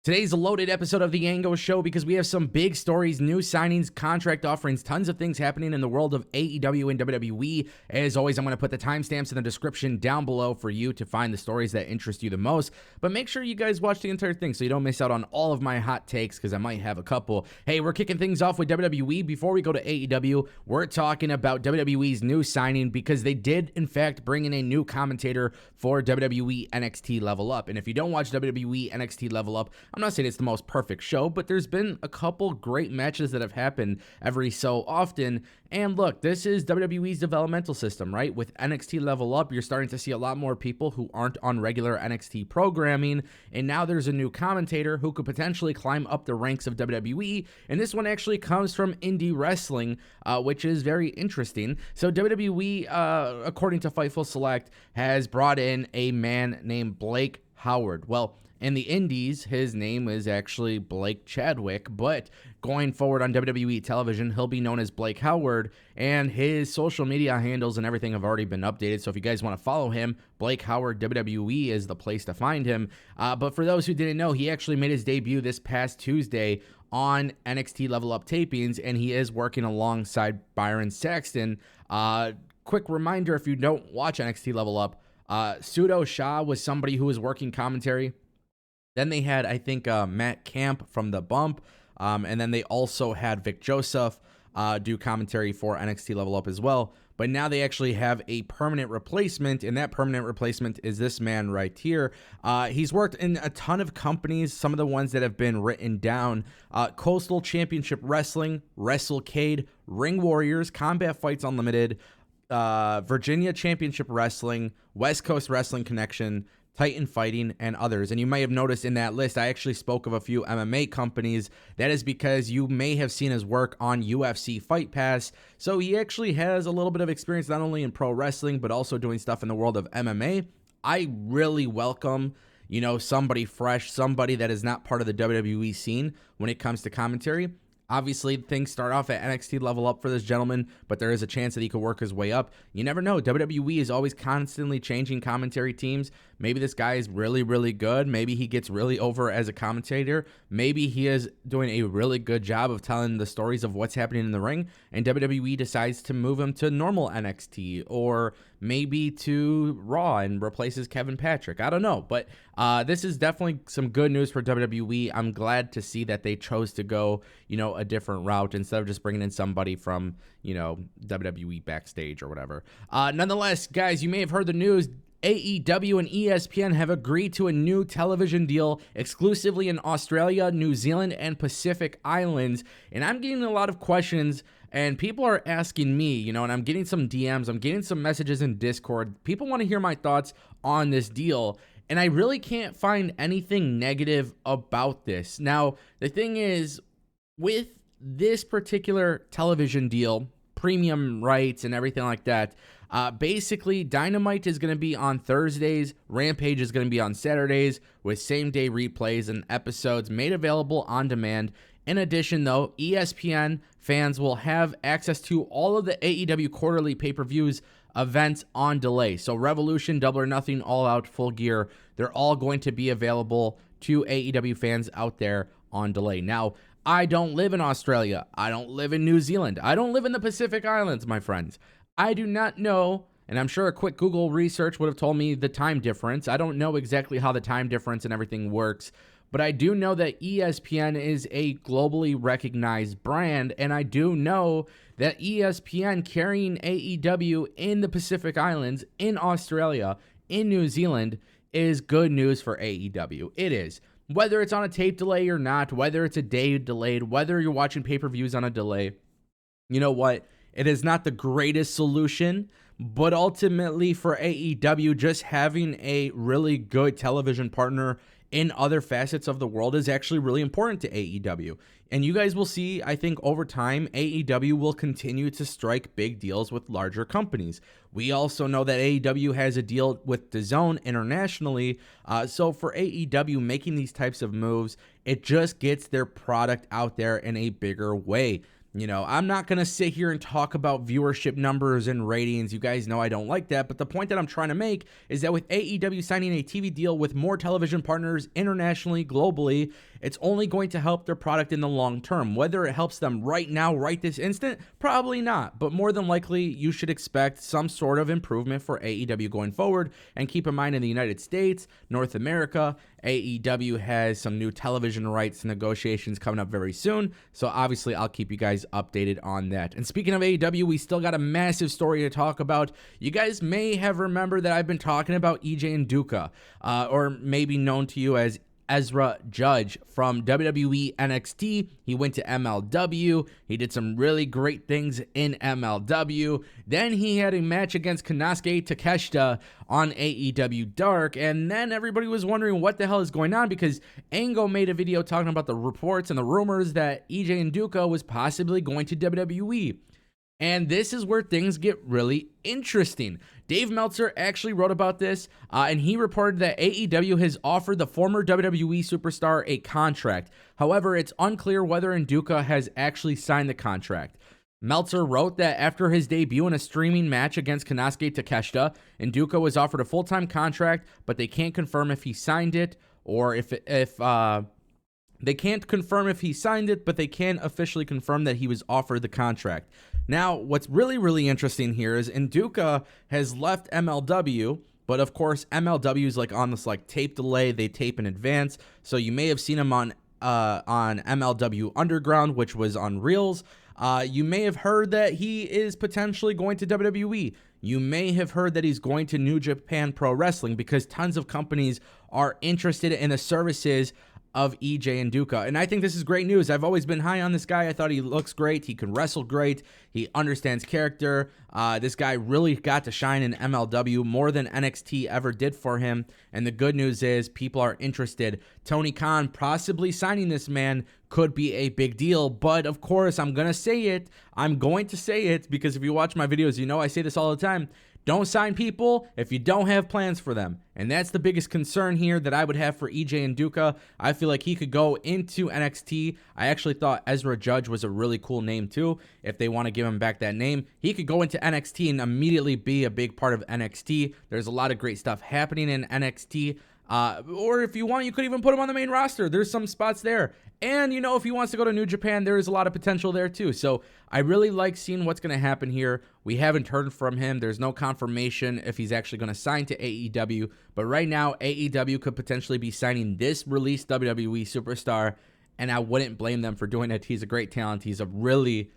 Today's a loaded episode of The Ango Show because we have some big stories, new signings, contract offerings, tons of things happening in the world of AEW and WWE. As always, I'm going to put the timestamps in the description down below for you to find the stories that interest you the most. But make sure you guys watch the entire thing so you don't miss out on all of my hot takes because I might have a couple. Hey, we're kicking things off with WWE. Before we go to AEW, we're talking about WWE's new signing because they did, in fact, bring in a new commentator for WWE NXT Level Up. And if you don't watch WWE NXT Level Up, I'm not saying it's the most perfect show, but there's been a couple great matches that have happened every so often. And look, this is WWE's developmental system, right? With NXT Level Up, you're starting to see a lot more people who aren't on regular NXT programming. And now there's a new commentator who could potentially climb up the ranks of WWE. And this one actually comes from indie wrestling, which is very interesting. So WWE, according to Fightful Select, has brought in a man named Blake Howard. Well, in the indies, his name is actually Blake Chadwick, but going forward on WWE television, he'll be known as Blake Howard, and his social media handles and everything have already been updated. So if you guys want to follow him, Blake Howard WWE is the place to find him. But for those who didn't know, he actually made his debut this past Tuesday on NXT Level Up tapings, and he is working alongside Byron Saxton. Quick reminder, if you don't watch NXT Level Up, Pseudo Shah was somebody who was working commentary. Then they had, I think, Matt Camp from The Bump, and then they also had Vic Joseph do commentary for NXT Level Up as well. But now they actually have a permanent replacement, and that permanent replacement is this man right here. He's worked in a ton of companies, some of the ones that have been written down. Coastal Championship Wrestling, WrestleCade, Ring Warriors, Combat Fights Unlimited, Virginia Championship Wrestling, West Coast Wrestling Connection, Titan Fighting, and others. And you may have noticed in that list, I actually spoke of a few MMA companies. That is because you may have seen his work on UFC Fight Pass. So he actually has a little bit of experience not only in pro wrestling, but also doing stuff in the world of MMA. I really welcome, somebody fresh, somebody that is not part of the WWE scene when it comes to commentary. Obviously, things start off at NXT Level Up for this gentleman, but there is a chance that he could work his way up. You never know. WWE is always constantly changing commentary teams. Maybe this guy is really, really good. Maybe he gets really over as a commentator. Maybe he is doing a really good job of telling the stories of what's happening in the ring, and WWE decides to move him to normal NXT or maybe to Raw and replaces Kevin Patrick. I don't know, but this is definitely some good news for WWE. I'm glad to see that they chose to go, a different route instead of just bringing in somebody from, WWE backstage or whatever. Nonetheless, guys, you may have heard the news. AEW and ESPN have agreed to a new television deal exclusively in Australia, New Zealand, and Pacific Islands. And I'm getting a lot of questions, and people are asking me, and I'm getting some DMs, I'm getting some messages in Discord. People want to hear my thoughts on this deal, and I really can't find anything negative about this. Now, the thing is, with this particular television deal, premium rights and everything like that, basically Dynamite is going to be on Thursdays, Rampage is going to be on Saturdays with same-day replays and episodes made available on demand. In addition, though, ESPN fans will have access to all of the AEW quarterly pay-per-views events on delay. So Revolution, Double or Nothing, All Out, Full Gear, they're all going to be available to AEW fans out there on delay. Now, I don't live in Australia. I don't live in New Zealand. I don't live in the Pacific Islands, my friends. I do not know, and I'm sure a quick Google research would have told me the time difference. I don't know exactly how the time difference and everything works, but I do know that ESPN is a globally recognized brand, and I do know that ESPN carrying AEW in the Pacific Islands, in Australia, in New Zealand, is good news for AEW. It is. Whether it's on a tape delay or not, whether it's a day delayed, whether you're watching pay-per-views on a delay, you know what? It is not the greatest solution, but ultimately for AEW, just having a really good television partner in other facets of the world is actually really important to AEW. And you guys will see, I think over time, AEW will continue to strike big deals with larger companies. We also know that AEW has a deal with DAZN internationally. So for AEW making these types of moves, it just gets their product out there in a bigger way. You know, I'm not going to sit here and talk about viewership numbers and ratings. You guys know I don't like that. But the point that I'm trying to make is that with AEW signing a TV deal with more television partners internationally, globally, it's only going to help their product in the long term. Whether it helps them right now, right this instant, probably not. But more than likely, you should expect some sort of improvement for AEW going forward. And keep in mind, in the United States, North America, AEW has some new television rights negotiations coming up very soon. So obviously, I'll keep you guys updated on that. And speaking of AEW, we still got a massive story to talk about. You guys may have remembered that I've been talking about EJ Nduka, or maybe known to you as Ezra Judge from WWE NXT. He went to MLW. He did some really great things in MLW. Then he had a match against Konosuke Takeshita on AEW Dark. And then everybody was wondering what the hell is going on, because Angle made a video talking about the reports and the rumors that EJ Nduka was possibly going to WWE. And this is where things get really interesting. Dave Meltzer actually wrote about this, and he reported that AEW has offered the former WWE superstar a contract. However, it's unclear whether Nduka has actually signed the contract. Meltzer wrote that after his debut in a streaming match against Konosuke Takeshita, Nduka was offered a full-time contract, but they can't confirm if he signed it, or they can't confirm if he signed it, but they can officially confirm that he was offered the contract. Now, what's really, really interesting here is Nduka has left MLW, but of course, MLW is like on this like tape delay. They tape in advance. So you may have seen him on MLW Underground, which was on Reels. You may have heard that he is potentially going to WWE. You may have heard that he's going to New Japan Pro Wrestling, because tons of companies are interested in the services of EJ Nduka. And I think this is great news. I've always been high on this guy. I thought he looks great. He can wrestle great. He understands character. This guy really got to shine in MLW more than NXT ever did for him. And the good news is people are interested. Tony Khan possibly signing this man could be a big deal. But of course, I'm going to say it. Because if you watch my videos, you know I say this all the time. Don't sign people if you don't have plans for them. And that's the biggest concern here that I would have for EJ Nduka. I feel like he could go into NXT. I actually thought Ezra Judge was a really cool name too. If they want to give him back that name, he could go into NXT and immediately be a big part of NXT. There's a lot of great stuff happening in NXT. Or if you want, you could even put him on the main roster. There's some spots there. And, you know, if he wants to go to New Japan, there is a lot of potential there too. So I really like seeing what's going to happen here. We haven't heard from him. There's no confirmation if he's actually going to sign to AEW. But right now, AEW could potentially be signing this released WWE superstar. And I wouldn't blame them for doing it. He's a great talent. He's a really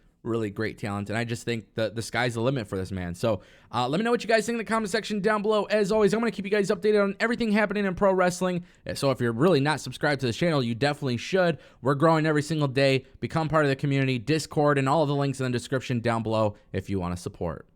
great talent, and I just think the sky's the limit for this man. So let me know what you guys think in the comment section down below. As always, I'm going to keep you guys updated on everything happening in pro wrestling. So if you're really not subscribed to this channel, you definitely should. We're growing every single day. Become part of the community, Discord, and all of the links in the description down below if you want to support.